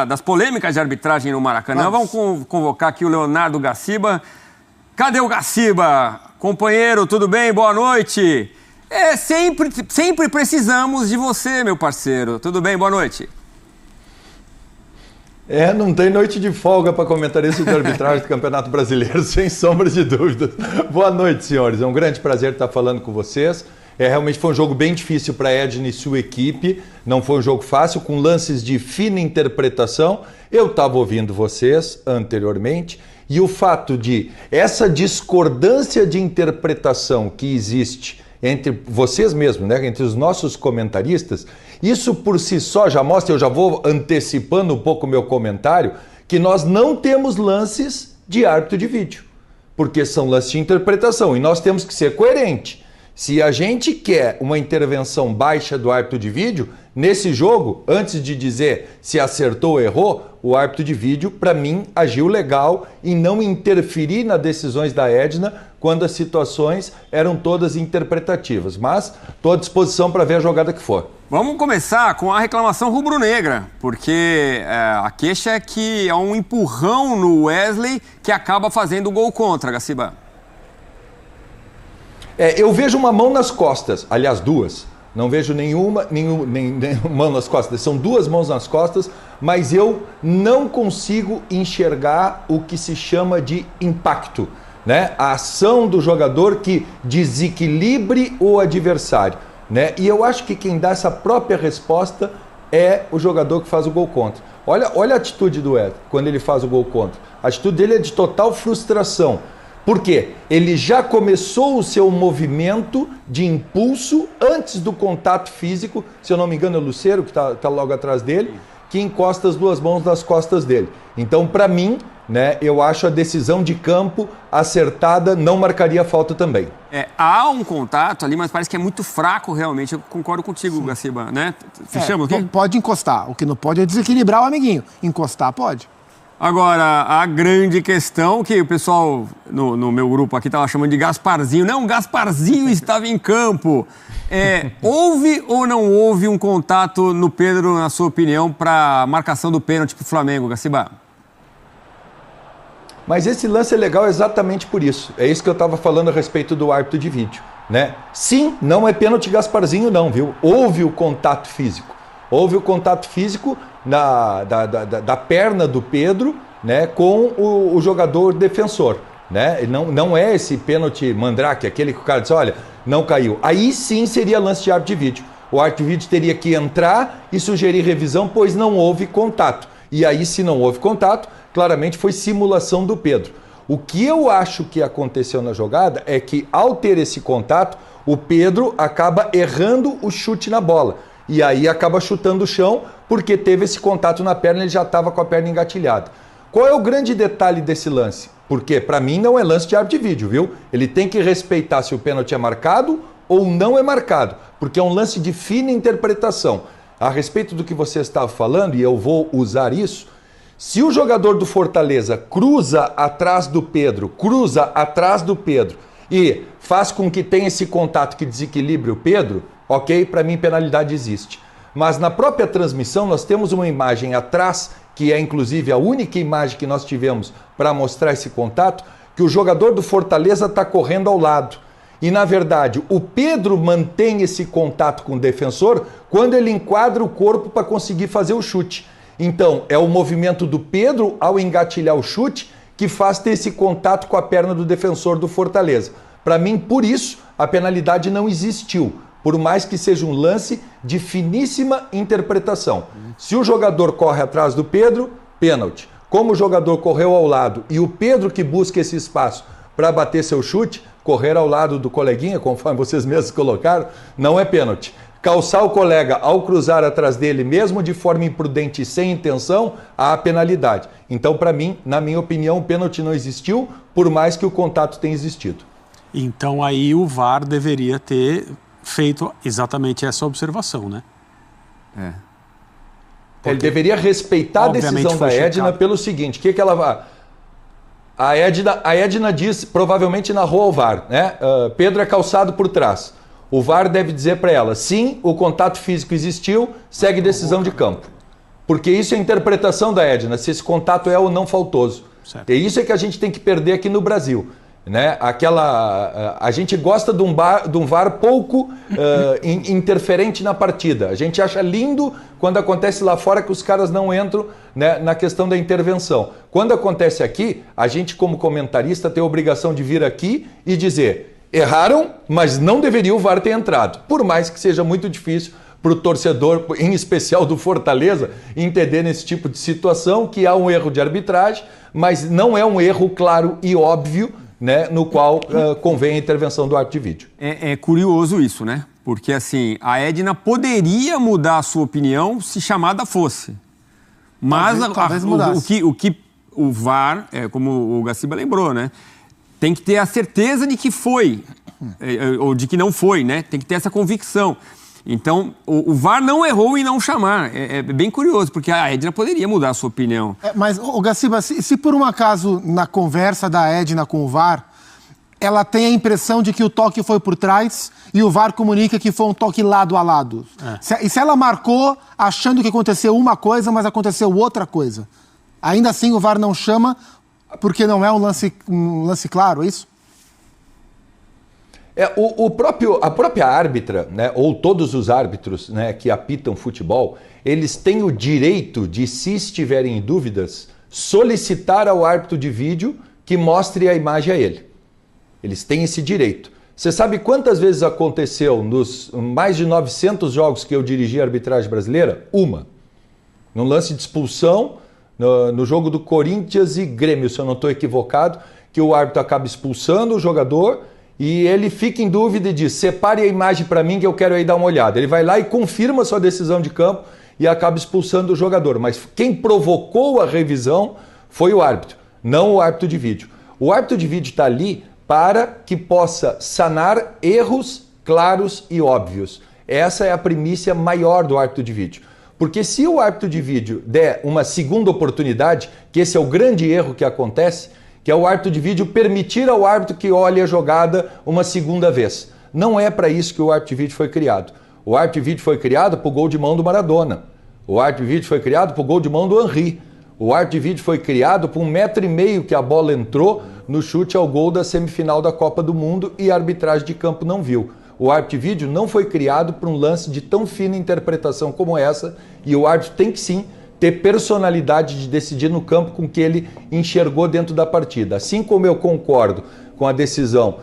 Das polêmicas de arbitragem no Maracanã, vamos convocar aqui o Leonardo Gaciba. Cadê o Gaciba? Companheiro, tudo bem? Boa noite. Sempre precisamos de você, meu parceiro. Tudo bem? Boa noite. Não tem noite de folga para comentarista de arbitragem do Campeonato Brasileiro, sem sombra de dúvidas. Boa noite, senhores. É um grande prazer estar falando com vocês. Realmente foi um jogo bem difícil para a Edna e sua equipe. Não foi um jogo fácil, com lances de fina interpretação. Eu estava ouvindo vocês anteriormente e o fato de essa discordância de interpretação que existe entre vocês mesmos, né, entre os nossos comentaristas, isso por si só já mostra, eu já vou antecipando um pouco o meu comentário, que nós não temos lances de árbitro de vídeo, porque são lances de interpretação e nós temos que ser coerentes. Se a gente quer uma intervenção baixa do árbitro de vídeo, nesse jogo, antes de dizer se acertou ou errou, o árbitro de vídeo, para mim, agiu legal em não interferir nas decisões da Edna quando as situações eram todas interpretativas. Mas estou à disposição para ver a jogada que for. Vamos começar com a reclamação rubro-negra, porque a queixa é que é um empurrão no Wesley que acaba fazendo o gol contra, Gaciba. Eu vejo uma mão nas costas, aliás, duas. Não vejo nenhuma mão nas costas. São duas mãos nas costas, mas eu não consigo enxergar o que se chama de impacto, né? A ação do jogador que desequilibre o adversário, né? E eu acho que quem dá essa própria resposta é o jogador que faz o gol contra. Olha a atitude do Ed quando ele faz o gol contra. A atitude dele é de total frustração. Por quê? Ele já começou o seu movimento de impulso antes do contato físico, se eu não me engano é o Lucero, que está logo atrás dele, que encosta as duas mãos nas costas dele. Então, para mim, né, eu acho a decisão de campo acertada, não marcaria falta também. Há um contato ali, mas parece que é muito fraco realmente. Eu concordo contigo, Gaciba, né? Fechamos aqui? Pode encostar. O que não pode é desequilibrar o amiguinho. Encostar pode. Agora, a grande questão que o pessoal no meu grupo aqui estava chamando de Gasparzinho. Não, Gasparzinho estava em campo. Houve ou não houve um contato no Pedro, na sua opinião, para a marcação do pênalti para o Flamengo, Gaciba? Mas esse lance é legal exatamente por isso. É isso que eu estava falando a respeito do árbitro de vídeo, né? Sim, não é pênalti Gasparzinho não, viu? Houve o contato físico. Houve o contato físico da perna do Pedro, né, com o jogador defensor, né? Não é esse pênalti mandrake, aquele que o cara diz, olha, não caiu. Aí sim seria lance de árbitro de vídeo. O árbitro de vídeo teria que entrar e sugerir revisão, pois não houve contato. E aí, se não houve contato, claramente foi simulação do Pedro. O que eu acho que aconteceu na jogada é que, ao ter esse contato, o Pedro acaba errando o chute na bola. E aí acaba chutando o chão, porque teve esse contato na perna, ele já estava com a perna engatilhada. Qual é o grande detalhe desse lance? Porque, para mim, não é lance de árbitro de vídeo, viu? Ele tem que respeitar se o pênalti é marcado ou não é marcado, porque é um lance de fina interpretação. A respeito do que você estava falando, e eu vou usar isso, se o jogador do Fortaleza cruza atrás do Pedro e faz com que tenha esse contato que desequilibre o Pedro, ok, para mim penalidade existe. Mas na própria transmissão nós temos uma imagem atrás, que é inclusive a única imagem que nós tivemos para mostrar esse contato, que o jogador do Fortaleza está correndo ao lado. E na verdade o Pedro mantém esse contato com o defensor quando ele enquadra o corpo para conseguir fazer o chute. Então é o movimento do Pedro ao engatilhar o chute que faz ter esse contato com a perna do defensor do Fortaleza. Para mim, por isso, a penalidade não existiu. Por mais que seja um lance de finíssima interpretação. Se o jogador corre atrás do Pedro, pênalti. Como o jogador correu ao lado e o Pedro que busca esse espaço para bater seu chute, correr ao lado do coleguinha, conforme vocês mesmos colocaram, não é pênalti. Calçar o colega ao cruzar atrás dele, mesmo de forma imprudente e sem intenção, há penalidade. Então, para mim, na minha opinião, o pênalti não existiu, por mais que o contato tenha existido. Então aí o VAR deveria ter feito exatamente essa observação, né? Ele deveria respeitar a decisão da Edna pelo seguinte, que ela vai... A Edna diz, provavelmente narrou ao VAR, né? Pedro é calçado por trás. O VAR deve dizer para ela, sim, o contato físico existiu, segue decisão de campo. Porque isso é a interpretação da Edna, se esse contato é ou não faltoso. Certo. E isso é que a gente tem que perder aqui no Brasil. Né? A gente gosta de um VAR pouco interferente na partida. A gente acha lindo quando acontece lá fora que os caras não entram, né, na questão da intervenção. Quando acontece aqui, a gente como comentarista tem a obrigação de vir aqui e dizer: erraram, mas não deveria o VAR ter entrado. Por mais que seja muito difícil para o torcedor, em especial do Fortaleza, entender nesse tipo de situação que há um erro de arbitragem, mas não é um erro claro e óbvio, né, no qual convém a intervenção do árbitro de vídeo. É curioso isso, né? Porque assim, a Edna poderia mudar a sua opinião se chamada fosse. Mas o que o VAR, como o Gaciba lembrou, né? Tem que ter a certeza de que foi, ou de que não foi, né? Tem que ter essa convicção. Então, o VAR não errou em não chamar. É bem curioso, porque a Edna poderia mudar a sua opinião. Mas, Gaciba, se por um acaso, na conversa da Edna com o VAR, ela tem a impressão de que o toque foi por trás e o VAR comunica que foi um toque lado a lado. E se ela marcou achando que aconteceu uma coisa, mas aconteceu outra coisa, ainda assim o VAR não chama porque não é um lance claro, é isso? A própria árbitra, né, ou todos os árbitros, né, que apitam futebol, eles têm o direito de, se estiverem em dúvidas, solicitar ao árbitro de vídeo que mostre a imagem a ele. Eles têm esse direito. Você sabe quantas vezes aconteceu nos mais de 900 jogos que eu dirigi a arbitragem brasileira? Uma. Num lance de expulsão, no jogo do Corinthians e Grêmio, se eu não estou equivocado, que o árbitro acaba expulsando o jogador e ele fica em dúvida e diz: separe a imagem para mim que eu quero aí dar uma olhada. Ele vai lá e confirma sua decisão de campo e acaba expulsando o jogador. Mas quem provocou a revisão foi o árbitro, não o árbitro de vídeo. O árbitro de vídeo está ali para que possa sanar erros claros e óbvios. Essa é a primícia maior do árbitro de vídeo. Porque se o árbitro de vídeo der uma segunda oportunidade, que esse é o grande erro que acontece, que é o árbitro de vídeo permitir ao árbitro que olhe a jogada uma segunda vez. Não é para isso que o árbitro de vídeo foi criado. O árbitro de vídeo foi criado para o gol de mão do Maradona. O árbitro de vídeo foi criado para o gol de mão do Henry. O árbitro de vídeo foi criado por 1,5 metro que a bola entrou no chute ao gol da semifinal da Copa do Mundo e a arbitragem de campo não viu. O árbitro de vídeo não foi criado para um lance de tão fina interpretação como essa, e o árbitro tem que sim ter personalidade de decidir no campo com o que ele enxergou dentro da partida. Assim como eu concordo com a decisão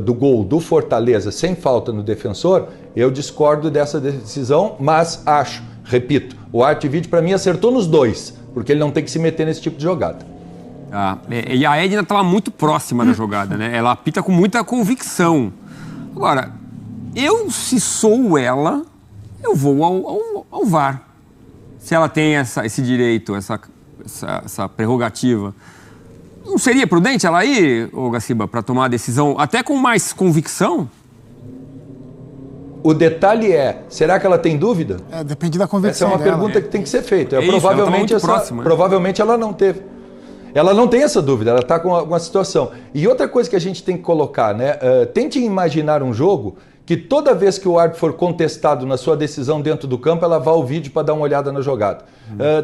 do gol do Fortaleza sem falta no defensor, eu discordo dessa decisão, mas acho, repito, o árbitro de vídeo para mim acertou nos dois, porque ele não tem que se meter nesse tipo de jogada. E a Edna estava muito próxima da jogada, né? Ela apita com muita convicção. Agora, se sou ela, eu vou ao VAR. Se ela tem esse direito, essa prerrogativa, não seria prudente ela ir, Gaciba, para tomar a decisão até com mais convicção? O detalhe será que ela tem dúvida? Depende da convicção dela. Essa é uma pergunta que tem que ser feita. Provavelmente provavelmente ela não teve. Ela não tem essa dúvida, ela está com alguma situação. E outra coisa que a gente tem que colocar, né? Tente imaginar um jogo que toda vez que o árbitro for contestado na sua decisão dentro do campo, ela vá ao vídeo para dar uma olhada na jogada.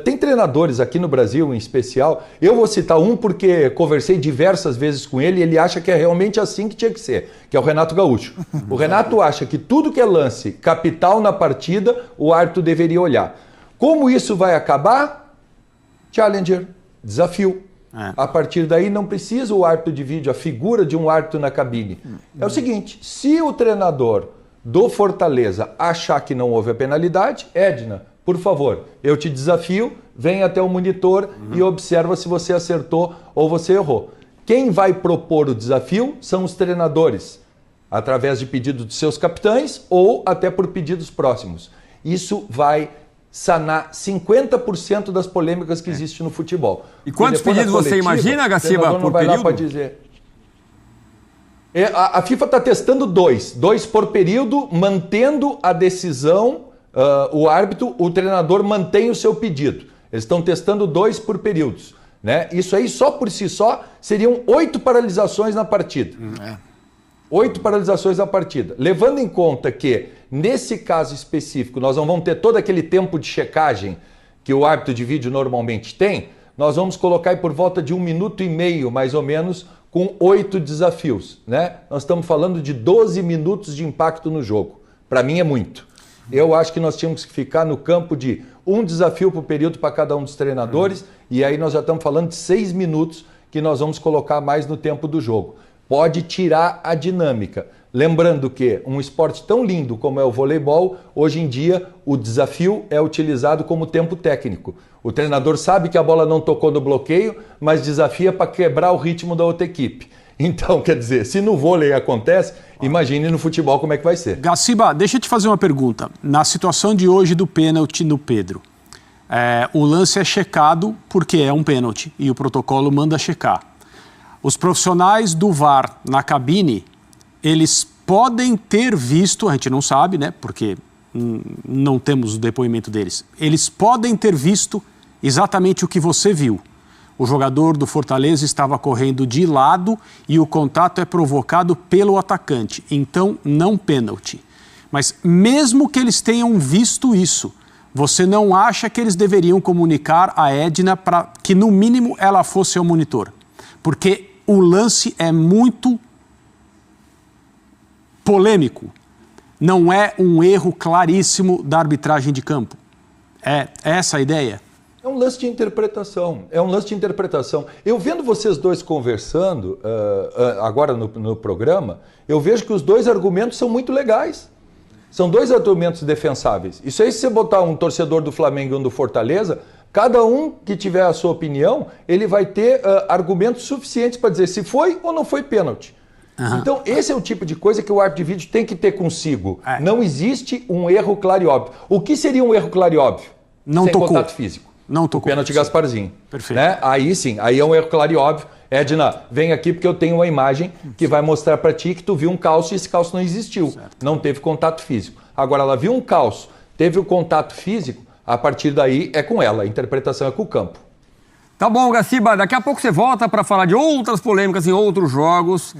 Tem treinadores aqui no Brasil, em especial, eu vou citar um porque conversei diversas vezes com ele e ele acha que é realmente assim que tinha que ser, que é o Renato Gaúcho. O Renato acha que tudo que é lance capital na partida, o árbitro deveria olhar. Como isso vai acabar? Challenger, desafio. A partir daí não precisa o árbitro de vídeo, a figura de um árbitro na cabine. É o seguinte, se o treinador do Fortaleza achar que não houve a penalidade, Edna, por favor, eu te desafio, vem até o monitor e observa se você acertou ou você errou. Quem vai propor o desafio são os treinadores, através de pedido de seus capitães ou até por pedidos próximos. Isso vai sanar 50% das polêmicas que existem no futebol. E quantos pedidos você imagina, Gaciba, por período? Dizer. A FIFA está testando dois por período, mantendo a decisão, o árbitro, o treinador mantém o seu pedido. Eles estão testando 2 por períodos. Né? Isso aí, só por si só, seriam 8 paralisações na partida. 8 paralisações da partida. Levando em conta que, nesse caso específico, nós não vamos ter todo aquele tempo de checagem que o árbitro de vídeo normalmente tem, nós vamos colocar aí por volta de 1 minuto e meio, mais ou menos, com 8 desafios, né? Nós estamos falando de 12 minutos de impacto no jogo. Para mim é muito. Eu acho que nós tínhamos que ficar no campo de um desafio por período para cada um dos treinadores, e aí nós já estamos falando de 6 minutos que nós vamos colocar mais no tempo do jogo. Pode tirar a dinâmica. Lembrando que um esporte tão lindo como é o voleibol, hoje em dia o desafio é utilizado como tempo técnico. O treinador sabe que a bola não tocou no bloqueio, mas desafia para quebrar o ritmo da outra equipe. Então, quer dizer, se no vôlei acontece, imagine no futebol como é que vai ser. Gaciba, deixa eu te fazer uma pergunta. Na situação de hoje do pênalti no Pedro, o lance é checado porque é um pênalti e o protocolo manda checar. Os profissionais do VAR na cabine, eles podem ter visto, a gente não sabe, né, porque não temos o depoimento deles, eles podem ter visto exatamente o que você viu. O jogador do Fortaleza estava correndo de lado e o contato é provocado pelo atacante, então não pênalti. Mas mesmo que eles tenham visto isso, você não acha que eles deveriam comunicar a Edna para que no mínimo ela fosse ao monitor? Porque o lance é muito polêmico. Não é um erro claríssimo da arbitragem de campo. É essa a ideia? É um lance de interpretação. É um lance de interpretação. Eu vendo vocês dois conversando agora no programa, eu vejo que os dois argumentos são muito legais. São dois argumentos defensáveis. Isso aí, se você botar um torcedor do Flamengo e um do Fortaleza, cada um que tiver a sua opinião, ele vai ter argumentos suficientes para dizer se foi ou não foi pênalti. Uhum. Então, esse é o tipo de coisa que o árbitro de vídeo tem que ter consigo. Não existe um erro claro e óbvio. O que seria um erro claro e óbvio? Não sem tocou. Contato físico. Não tocou. O pênalti Gasparzinho. Perfeito. Né? Aí sim, aí é um erro claro e óbvio. Edna, vem aqui porque eu tenho uma imagem que vai mostrar para ti que tu viu um calço e esse calço não existiu. Certo. Não teve contato físico. Agora, ela viu um calço, teve o contato físico, a partir daí é com ela. A interpretação é com o campo. Tá bom, Gaciba. Daqui a pouco você volta para falar de outras polêmicas em outros jogos.